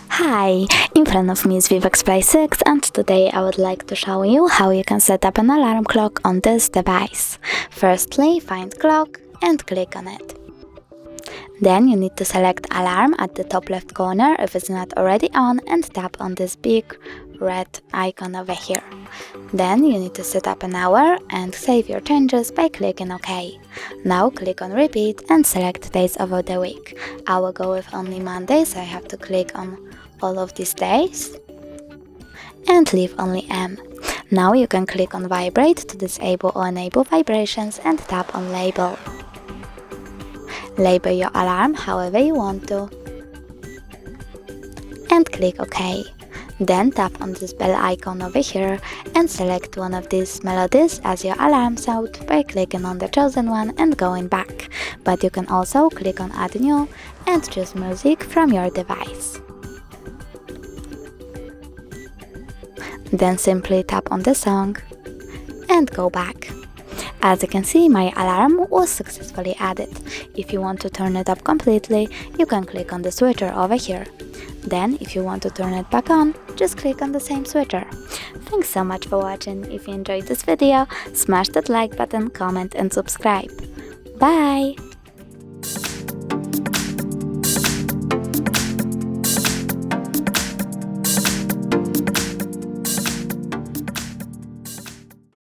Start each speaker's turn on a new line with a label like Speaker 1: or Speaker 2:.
Speaker 1: Hi, in front of me is VIVAX Fly 6 and today I would like to show you how you can set up an alarm clock on this device. Firstly, find clock and click on it. Then you need to select alarm at the top left corner if it's not already on and tap on this big red icon over here. Then you need to set up an hour and save your changes by clicking OK. Now click on repeat and select days of the week. I will go with only Monday, so I have to click on all of these days and leave only M. Now you can click on vibrate to disable or enable vibrations and tap on label. Label your alarm however you want to and click OK. Then tap on this bell icon over here and select one of these melodies as your alarm sound by clicking on the chosen one and going back. But you can also click on add new and choose music from your device. Then simply tap on the song and go back. As you can see, my alarm was successfully added. If you want to turn it up completely, you can click on the switcher over here. Then, if you want to turn it back on, just click on the same switcher. Thanks so much for watching. If you enjoyed this video, smash that like button, comment and subscribe. Bye!